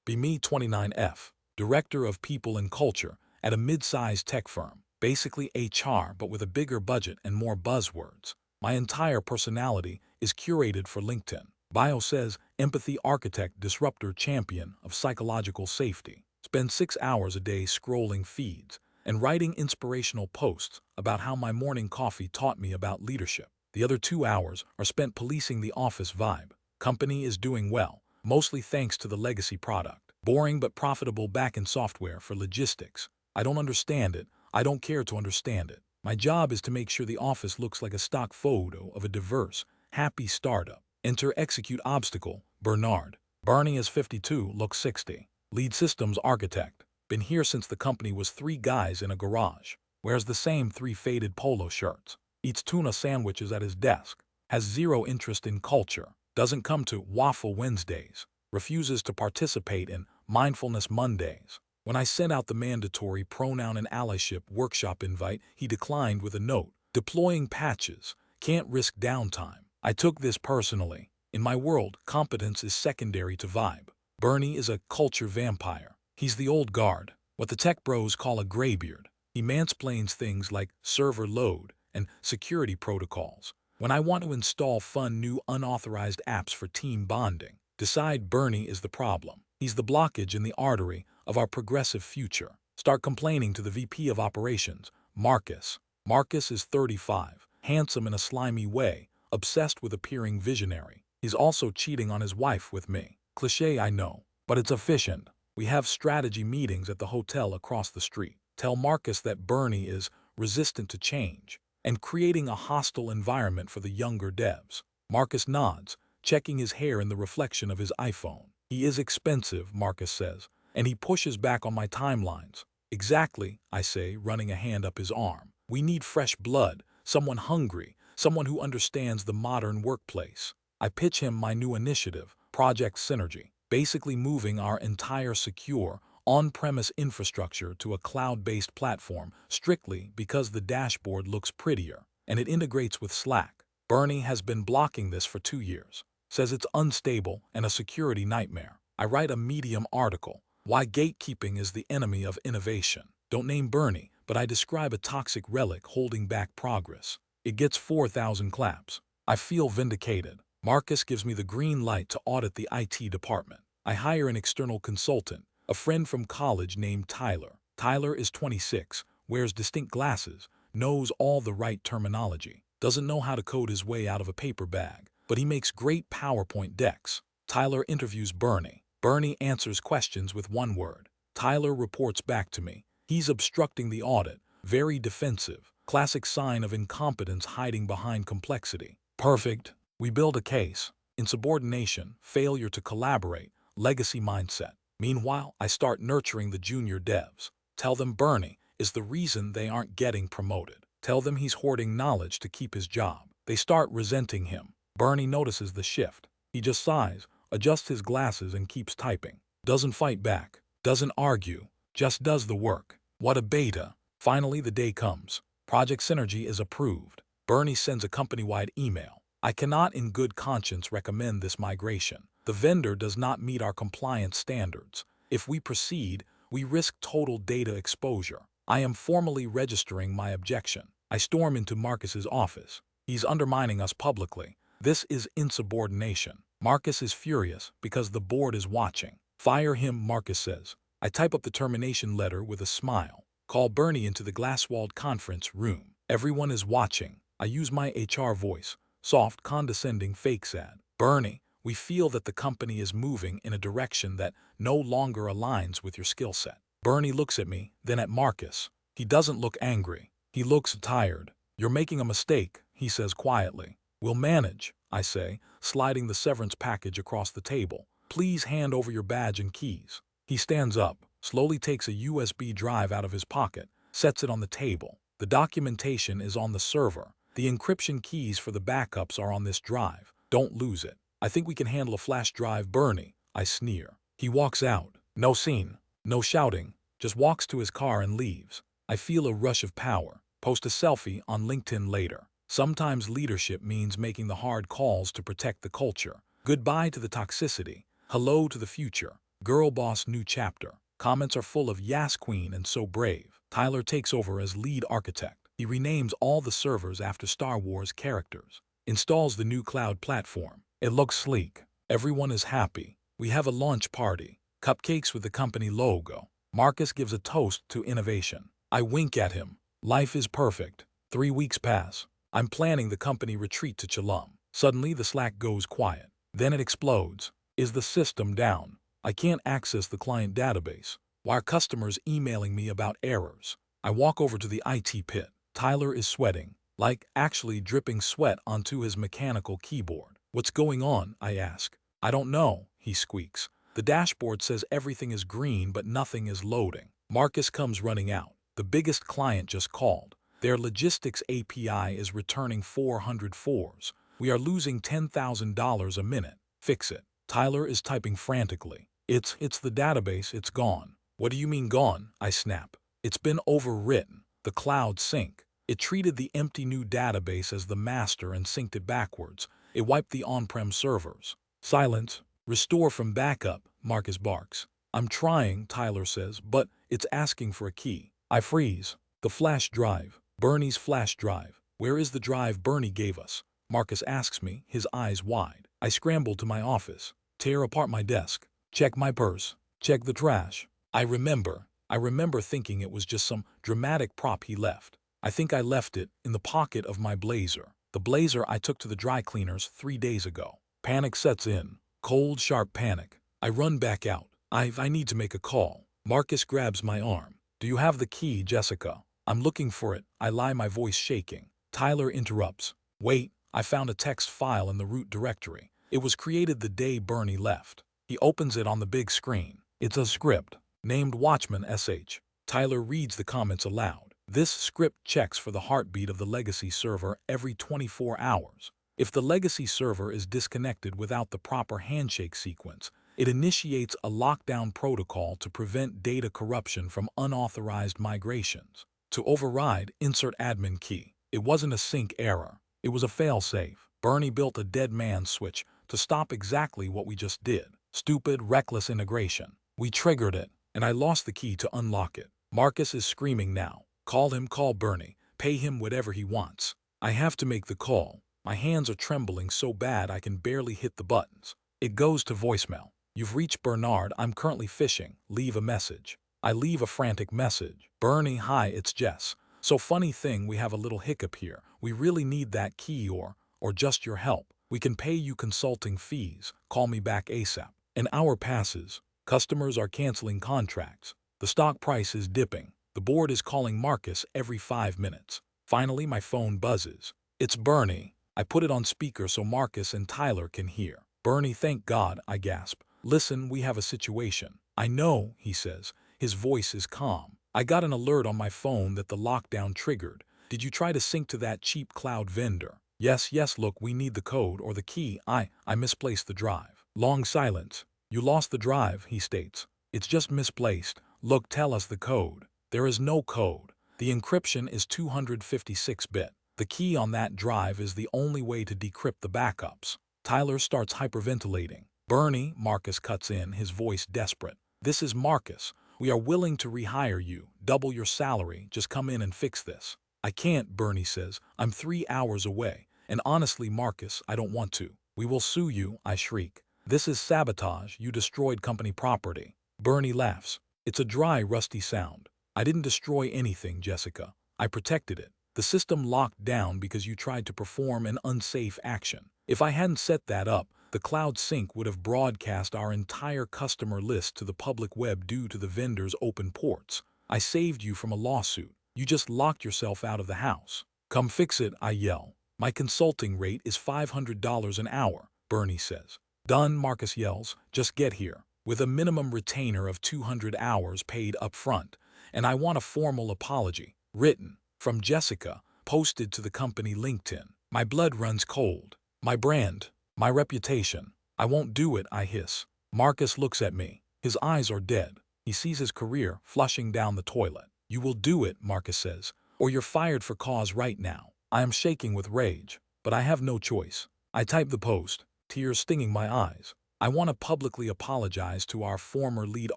Be me 29F, Director of People and Culture at a mid-sized tech firm, basically HR but with a bigger budget and more buzzwords. My entire personality is curated for LinkedIn. Bio says, empathy architect, disruptor, champion of psychological safety. Spend 6 hours a day scrolling feeds and writing inspirational posts about how my morning coffee taught me about leadership. The other 2 hours are spent policing the office vibe. Company is doing well, mostly thanks to the legacy product. Boring but profitable backend software for logistics. I don't understand it. I don't care to understand it. My job is to make sure the office looks like a stock photo of a diverse, happy startup. Enter execute obstacle, Bernard. Barney is 52, looks 60. Lead systems architect. Been here since the company was 3 guys in a garage. Wears the same 3 faded polo shirts. Eats tuna sandwiches at his desk. Has 0 interest in culture. Doesn't come to Waffle Wednesdays. Refuses to participate in Mindfulness Mondays. When I sent out the mandatory pronoun and allyship workshop invite, he declined with a note. Deploying patches. Can't risk downtime. I took this personally. In my world, competence is secondary to vibe. Bernie is a culture vampire. He's the old guard, what the tech bros call a graybeard. He mansplains things like server load and security protocols. When I want to install fun new unauthorized apps for team bonding, decide Bernie is the problem. He's the blockage in the artery of our progressive future. Start complaining to the VP of Operations, Marcus. Marcus is 35, handsome in a slimy way, obsessed with appearing visionary. He's also cheating on his wife with me. Cliché, I know, but it's efficient. We have strategy meetings at the hotel across the street. Tell Marcus that Bernie is resistant to change and creating a hostile environment for the younger devs. Marcus nods, checking his hair in the reflection of his iPhone. He is expensive, Marcus says, and he pushes back on my timelines. Exactly, I say, running a hand up his arm. We need fresh blood, someone hungry, someone who understands the modern workplace. I pitch him my new initiative, Project Synergy, basically moving our entire secure, on-premise infrastructure to a cloud-based platform strictly because the dashboard looks prettier and it integrates with Slack. Bernie has been blocking this for 2 years. Says it's unstable and a security nightmare. I write a Medium article, Why Gatekeeping is the Enemy of Innovation. Don't name Bernie, but I describe a toxic relic holding back progress. It gets 4,000 claps. I feel vindicated. Marcus gives me the green light to audit the IT department. I hire an external consultant, a friend from college named Tyler. Tyler is 26, wears distinct glasses, knows all the right terminology, doesn't know how to code his way out of a paper bag, but he makes great PowerPoint decks. Tyler interviews Bernie. Bernie answers questions with 1 word. Tyler reports back to me. He's obstructing the audit, very defensive, classic sign of incompetence hiding behind complexity. Perfect. We build a case. Insubordination, failure to collaborate, legacy mindset. Meanwhile, I start nurturing the junior devs. Tell them Bernie is the reason they aren't getting promoted. Tell them he's hoarding knowledge to keep his job. They start resenting him. Bernie notices the shift. He just sighs, adjusts his glasses and keeps typing. Doesn't fight back, doesn't argue, just does the work. What a beta. Finally, the day comes. Project Synergy is approved. Bernie sends a company-wide email. I cannot in good conscience recommend this migration. The vendor does not meet our compliance standards. If we proceed, we risk total data exposure. I am formally registering my objection. I storm into Marcus's office. He's undermining us publicly. This is insubordination. Marcus is furious because the board is watching. Fire him, Marcus says. I type up the termination letter with a smile. Call Bernie into the glass-walled conference room. Everyone is watching. I use my HR voice. Soft, condescending, fake sad. Bernie, we feel that the company is moving in a direction that no longer aligns with your skill set. Bernie looks at me, then at Marcus. He doesn't look angry. He looks tired. You're making a mistake, he says quietly. We'll manage, I say, sliding the severance package across the table. Please hand over your badge and keys. He stands up, slowly takes a USB drive out of his pocket, sets it on the table. The documentation is on the server. The encryption keys for the backups are on this drive. Don't lose it. I think we can handle a flash drive, Bernie, I sneer. He walks out. No scene, no shouting, just walks to his car and leaves. I feel a rush of power. Post a selfie on LinkedIn later. Sometimes leadership means making the hard calls to protect the culture. Goodbye to the toxicity. Hello to the future. Girl boss new chapter. Comments are full of "Yas Queen" and "So brave." Tyler takes over as lead architect. He renames all the servers after Star Wars characters. Installs the new cloud platform. It looks sleek. Everyone is happy. We have a launch party. Cupcakes with the company logo. Marcus gives a toast to innovation. I wink at him. Life is perfect. 3 weeks pass. I'm planning the company retreat to Chalum. Suddenly the Slack goes quiet. Then it explodes. Is the system down? I can't access the client database. Why are customers emailing me about errors? I walk over to the IT pit. Tyler is sweating, like actually dripping sweat onto his mechanical keyboard. What's going on? I ask. I don't know, he squeaks. The dashboard says everything is green but nothing is loading. Marcus comes running out. The biggest client just called. Their logistics API is returning 404s. We are losing $10,000 a minute. Fix it. Tyler is typing frantically. It's the database, it's gone. What do you mean gone? I snap. It's been overwritten. The cloud sync. It treated the empty new database as the master and synced it backwards. It wiped the on-prem servers. Silence. Restore from backup, Marcus barks. I'm trying, Tyler says, but it's asking for a key. I freeze. The flash drive. Bernie's flash drive. Where is the drive Bernie gave us? Marcus asks me, his eyes wide. I scramble to my office. Tear apart my desk. Check my purse. Check the trash. I remember thinking it was just some dramatic prop he left. I think I left it in the pocket of my blazer. The blazer I took to the dry cleaners 3 days ago. Panic sets in. Cold, sharp panic. I run back out. I need to make a call. Marcus grabs my arm. Do you have the key, Jessica? I'm looking for it. I lie, my voice shaking. Tyler interrupts. Wait, I found a text file in the root directory. It was created the day Bernie left. He opens it on the big screen. It's a script, named Watchman SH. Tyler reads the comments aloud. This script checks for the heartbeat of the legacy server every 24 hours. If the legacy server is disconnected without the proper handshake sequence, it initiates a lockdown protocol to prevent data corruption from unauthorized migrations. To override, insert admin key. It wasn't a sync error. It was a failsafe. Bernie built a dead man switch to stop exactly what we just did. Stupid, reckless integration. We triggered it, and I lost the key to unlock it. Marcus is screaming now. Call him, call Bernie. Pay him whatever he wants. I have to make the call. My hands are trembling so bad I can barely hit the buttons. It goes to voicemail. You've reached Bernard. I'm currently fishing. Leave a message. I leave a frantic message. Bernie, hi, it's Jess. So funny thing, we have a little hiccup here. We really need that key or just your help. We can pay you consulting fees. Call me back ASAP. An hour passes. Customers are canceling contracts. The stock price is dipping. The board is calling Marcus every 5 minutes. Finally, my phone buzzes. It's Bernie. I put it on speaker so Marcus and Tyler can hear. Bernie, thank God, I gasp. Listen, we have a situation. I know, he says. His voice is calm. I got an alert on my phone that the lockdown triggered. Did you try to sync to that cheap cloud vendor? Yes, look, we need the code or the key. I misplaced the drive. Long silence. You lost the drive, he states. It's just misplaced. Look, tell us the code. There is no code. The encryption is 256-bit. The key on that drive is the only way to decrypt the backups. Tyler starts hyperventilating. Bernie, Marcus cuts in, his voice desperate. This is Marcus. We are willing to rehire you. Double your salary. Just come in and fix this. I can't, Bernie says. I'm 3 hours away. And honestly, Marcus, I don't want to. We will sue you, I shriek. This is sabotage. You destroyed company property. Bernie laughs. It's a dry, rusty sound. I didn't destroy anything, Jessica. I protected it. The system locked down because you tried to perform an unsafe action. If I hadn't set that up, the cloud sync would have broadcast our entire customer list to the public web due to the vendor's open ports. I saved you from a lawsuit. You just locked yourself out of the house. Come fix it, I yell. My consulting rate is $500 an hour, Bernie says. Done, Marcus yells. Just get here. With a minimum retainer of 200 hours paid up front. And I want a formal apology, written, from Jessica, posted to the company LinkedIn. My blood runs cold. My brand. My reputation. I won't do it, I hiss. Marcus looks at me. His eyes are dead. He sees his career flushing down the toilet. You will do it, Marcus says, or you're fired for cause right now. I am shaking with rage, but I have no choice. I type the post, tears stinging my eyes. I want to publicly apologize to our former lead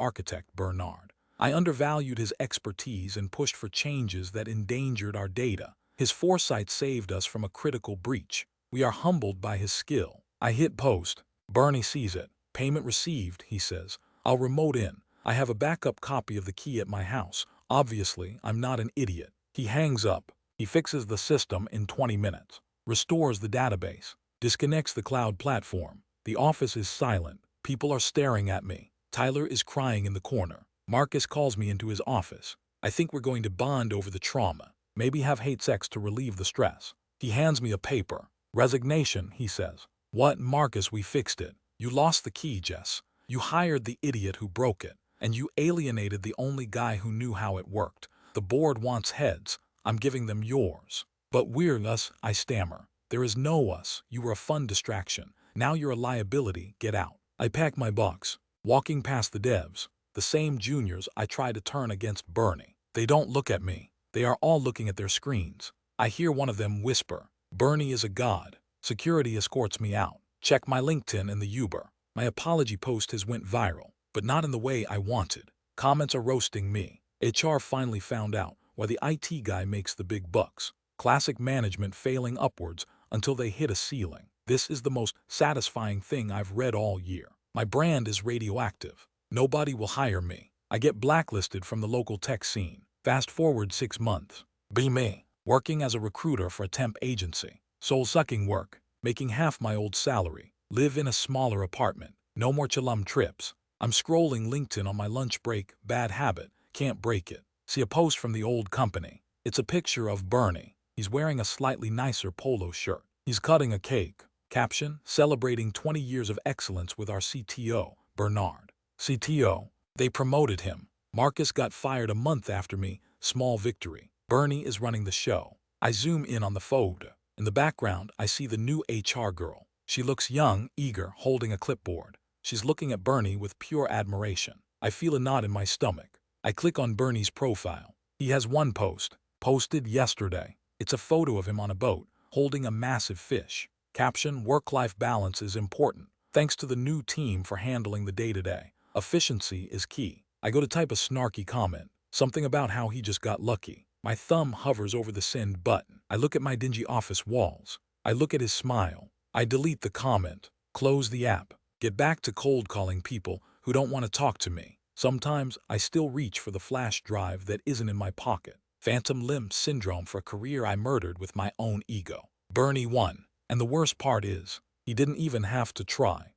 architect, Bernard. I undervalued his expertise and pushed for changes that endangered our data. His foresight saved us from a critical breach. We are humbled by his skill. I hit post. Bernie sees it. Payment received, he says. I'll remote in. I have a backup copy of the key at my house. Obviously, I'm not an idiot. He hangs up. He fixes the system in 20 minutes. Restores the database. Disconnects the cloud platform. The office is silent. People are staring at me. Tyler is crying in the corner. Marcus calls me into his office. I think we're going to bond over the trauma. Maybe have hate sex to relieve the stress. He hands me a paper. Resignation, he says. What, Marcus, we fixed it. You lost the key, Jess. You hired the idiot who broke it. And you alienated the only guy who knew how it worked. The board wants heads. I'm giving them yours. But we're us, I stammer. There is no us. You were a fun distraction. Now you're a liability. Get out. I pack my box. Walking past the devs. The same juniors I try to turn against Bernie. They don't look at me. They are all looking at their screens. I hear one of them whisper, Bernie is a god. Security escorts me out. Check my LinkedIn in the Uber. My apology post has went viral, but not in the way I wanted. Comments are roasting me. HR finally found out why the IT guy makes the big bucks. Classic management failing upwards until they hit a ceiling. This is the most satisfying thing I've read all year. My brand is radioactive. Nobody will hire me. I get blacklisted from the local tech scene. Fast forward 6 months. Be me. Working as a recruiter for a temp agency. Soul-sucking work. Making half my old salary. Live in a smaller apartment. No more chillum trips. I'm scrolling LinkedIn on my lunch break. Bad habit. Can't break it. See a post from the old company. It's a picture of Bernie. He's wearing a slightly nicer polo shirt. He's cutting a cake. Caption, celebrating 20 years of excellence with our CTO, Bernard. CTO. They promoted him. Marcus got fired a month after me. Small victory. Bernie is running the show. I zoom in on the photo. In the background, I see the new HR girl. She looks young, eager, holding a clipboard. She's looking at Bernie with pure admiration. I feel a knot in my stomach. I click on Bernie's profile. He has one post. Posted yesterday. It's a photo of him on a boat, holding a massive fish. Caption, work-life balance is important. Thanks to the new team for handling the day-to-day. Efficiency is key. I go to type a snarky comment. Something about how he just got lucky. My thumb hovers over the send button. I look at my dingy office walls. I look at his smile. I delete the comment. Close the app. Get back to cold calling people who don't want to talk to me. Sometimes I still reach for the flash drive that isn't in my pocket. Phantom limb syndrome for a career I murdered with my own ego. Bernie won. And the worst part is, he didn't even have to try.